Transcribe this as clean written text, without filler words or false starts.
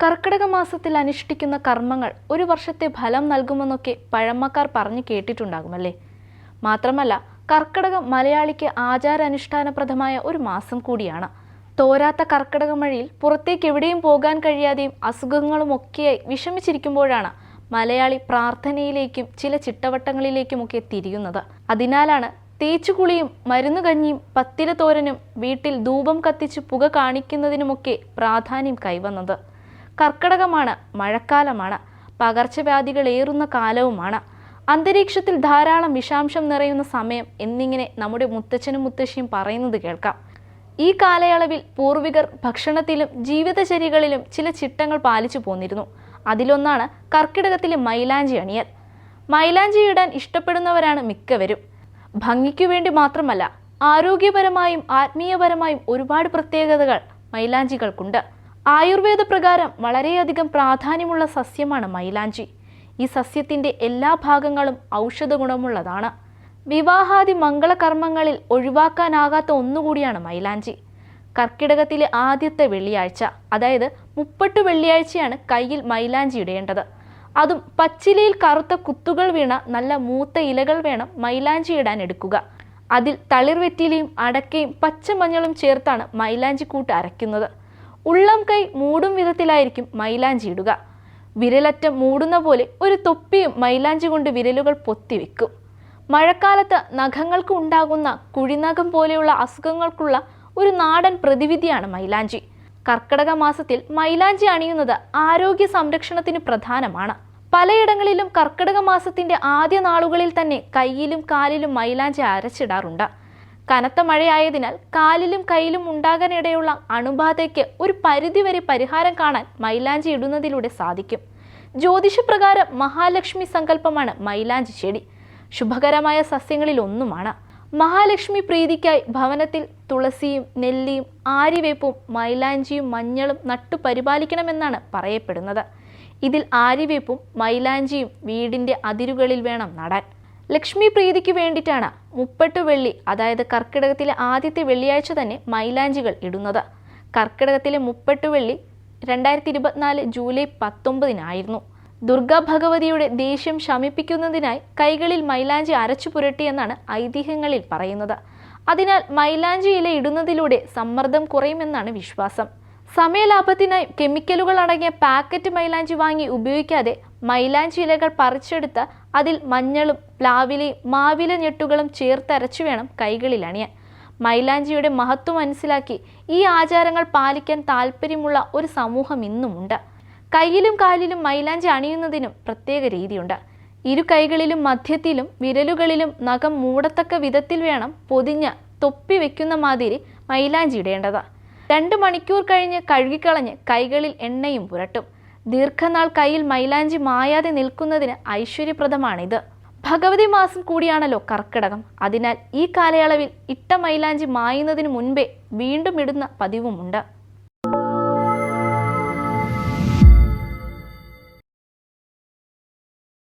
കർക്കിടക മാസത്തിൽ അനുഷ്ഠിക്കുന്ന കർമ്മങ്ങൾ ഒരു വർഷത്തെ ഫലം നൽകുമെന്നൊക്കെ പഴമക്കാർ പറഞ്ഞു കേട്ടിട്ടുണ്ടാകുമല്ലേ. മാത്രമല്ല, കർക്കിടകം മലയാളിക്ക് ആചാരാനുഷ്ഠാനപ്രദമായ ഒരു മാസം കൂടിയാണ്. തോരാത്ത കർക്കിടക മഴയിൽ പുറത്തേക്ക് എവിടെയും പോകാൻ കഴിയാതെയും അസുഖങ്ങളുമൊക്കെയായി വിഷമിച്ചിരിക്കുമ്പോഴാണ് മലയാളി പ്രാർത്ഥനയിലേക്കും ചില ചിട്ടവട്ടങ്ങളിലേക്കുമൊക്കെ തിരിയുന്നത്. അതിനാലാണ് തേച്ചുകുളിയും മരുന്നുകഞ്ഞിയും പത്തില തോരനും വീട്ടിൽ ധൂപം കത്തിച്ച് പുക കാണിക്കുന്നതിനുമൊക്കെ പ്രാധാന്യം കൈവന്നത്. കർക്കിടകമാണ്, മഴക്കാലമാണ്, പകർച്ചവ്യാധികൾ ഏറുന്ന കാലവുമാണ്, അന്തരീക്ഷത്തിൽ ധാരാളം വിഷാംശം നിറയുന്ന സമയം എന്നിങ്ങനെ നമ്മുടെ മുത്തച്ഛനും മുത്തശ്ശിയും പറയുന്നത് കേൾക്കാം. ഈ കാലയളവിൽ പൂർവികർ ഭക്ഷണത്തിലും ജീവിതചര്യകളിലും ചില ചിട്ടങ്ങൾ പാലിച്ചു പോന്നിരുന്നു. അതിലൊന്നാണ് കർക്കിടകത്തിലെ മൈലാഞ്ചി അണിയൽ. മൈലാഞ്ചി ഇടാൻ ഇഷ്ടപ്പെടുന്നവരാണ് മിക്കവരും. ഭംഗിക്കു വേണ്ടി മാത്രമല്ല, ആരോഗ്യപരമായും ആത്മീയപരമായും ഒരുപാട് പ്രത്യേകതകൾ മൈലാഞ്ചികൾക്കുണ്ട്. ആയുർവേദ പ്രകാരം വളരെയധികം പ്രാധാന്യമുള്ള സസ്യമാണ് മൈലാഞ്ചി. ഈ സസ്യത്തിൻ്റെ എല്ലാ ഭാഗങ്ങളും ഔഷധ ഗുണമുള്ളതാണ്. വിവാഹാദി മംഗളകർമ്മങ്ങളിൽ ഒഴിവാക്കാനാകാത്ത ഒന്നുകൂടിയാണ് മൈലാഞ്ചി. കർക്കിടകത്തിലെ ആദ്യത്തെ വെള്ളിയാഴ്ച, അതായത് മുപ്പട്ട് വെള്ളിയാഴ്ചയാണ് കയ്യിൽ മൈലാഞ്ചി ഇടേണ്ടത്. അതും പച്ചിലയിൽ കറുത്ത കുത്തുകൾ വീണ നല്ല മൂത്ത ഇലകൾ വേണം മൈലാഞ്ചി ഇടാൻ എടുക്കുക. അതിൽ തളിർവെറ്റിലയും അടക്കയും പച്ചമഞ്ഞളും ചേർത്താണ് മൈലാഞ്ചി കൂട്ട് അരയ്ക്കുന്നത്. ഉള്ളം കൈ മൂടും വിധത്തിലായിരിക്കും മൈലാഞ്ചി ഇടുക. വിരലറ്റം മൂടുന്ന പോലെ ഒരു തൊപ്പിയും മൈലാഞ്ചി കൊണ്ട് വിരലുകൾ പൊത്തിവെക്കും. മഴക്കാലത്ത് നഖങ്ങൾക്ക് ഉണ്ടാകുന്ന കുഴിനഖം പോലെയുള്ള അസുഖങ്ങൾക്കുള്ള ഒരു നാടൻ പ്രതിവിധിയാണ് മൈലാഞ്ചി. കർക്കിടക മാസത്തിൽ മൈലാഞ്ചി അണിയുന്നത് ആരോഗ്യ സംരക്ഷണത്തിന് പ്രധാനമാണ്. പലയിടങ്ങളിലും കർക്കിടക മാസത്തിന്റെ ആദ്യ നാളുകളിൽ തന്നെ കയ്യിലും കാലിലും മൈലാഞ്ചി അരച്ചിടാറുണ്ട്. കനത്ത മഴയായതിനാൽ കാലിലും കയ്യിലും ഉണ്ടാകാനിടയുള്ള അണുബാധയ്ക്ക് ഒരു പരിധിവരെ പരിഹാരം കാണാൻ മൈലാഞ്ചി ഇടുന്നതിലൂടെ സാധിക്കും. ജ്യോതിഷപ്രകാരം മഹാലക്ഷ്മി സങ്കല്പമാണ് മൈലാഞ്ചി ചെടി. ശുഭകരമായ സസ്യങ്ങളിൽ ഒന്നുമാണ്. മഹാലക്ഷ്മി പ്രീതിക്കായി ഭവനത്തിൽ തുളസിയും നെല്ലിയും ആര്യവേപ്പും മൈലാഞ്ചിയും മഞ്ഞളും നട്ടു പരിപാലിക്കണമെന്നാണ് പറയപ്പെടുന്നത്. ഇതിൽ ആര്യവേപ്പും മൈലാഞ്ചിയും വീടിൻ്റെ അതിരുകളിൽ വേണം നടാൻ. ലക്ഷ്മി പ്രീതിക്ക് വേണ്ടിയിട്ടാണ് മുപ്പട്ട് വെള്ളി, അതായത് കർക്കിടകത്തിലെ ആദ്യത്തെ വെള്ളിയാഴ്ച തന്നെ മൈലാഞ്ചികൾ ഇടുന്നത്. കർക്കിടകത്തിലെ മുപ്പട്ട് വെള്ളി 2024 ജൂലൈ 19 ദുർഗാ ഭഗവതിയുടെ ദേഷ്യം ശമിപ്പിക്കുന്നതിനായി കൈകളിൽ മൈലാഞ്ചി അരച്ചു പുരട്ടിയെന്നാണ് ഐതിഹ്യങ്ങളിൽ പറയുന്നത്. അതിനാൽ മൈലാഞ്ചി ഇല ഇടുന്നതിലൂടെ സമ്മർദ്ദം കുറയുമെന്നാണ് വിശ്വാസം. സമയലാഭത്തിനായി കെമിക്കലുകൾ അടങ്ങിയ പാക്കറ്റ് മൈലാഞ്ചി വാങ്ങി ഉപയോഗിക്കാതെ മൈലാഞ്ചി ഇലകൾ പറിച്ചെടുത്ത് അതിൽ മഞ്ഞളും പ്ലാവിലയും മാവില ഞെട്ടുകളും ചേർത്തരച്ചു വേണം കൈകളിൽ അണിയാൻ. മൈലാഞ്ചിയുടെ മഹത്വം മനസ്സിലാക്കി ഈ ആചാരങ്ങൾ പാലിക്കാൻ താല്പര്യമുള്ള ഒരു സമൂഹം ഇന്നുമുണ്ട്. കയ്യിലും കാലിലും മൈലാഞ്ചി അണിയുന്നതിനും പ്രത്യേക രീതിയുണ്ട്. ഇരു കൈകളിലും മധ്യത്തിലും വിരലുകളിലും നഖം മൂടത്തക്ക വിധത്തിൽ വേണം പൊതിഞ്ഞ് തൊപ്പി വെക്കുന്ന മാതിരി മൈലാഞ്ചി ഇടേണ്ടത്. 2 മണിക്കൂർ കഴിഞ്ഞ് കഴുകിക്കളഞ്ഞ് കൈകളിൽ എണ്ണയും പുരട്ടും. ദീർഘനാൾ കയ്യിൽ മൈലാഞ്ചി മായാതെ നിൽക്കുന്നതിന് ഐശ്വര്യപ്രദമാണിത്. ഭഗവതി മാസം കൂടിയാണല്ലോ കർക്കിടകം. അതിനാൽ ഈ കാലയളവിൽ ഇട്ട മൈലാഞ്ചി മായുന്നതിന് മുൻപേ വീണ്ടും ഇടുന്ന പതിവുമുണ്ട്.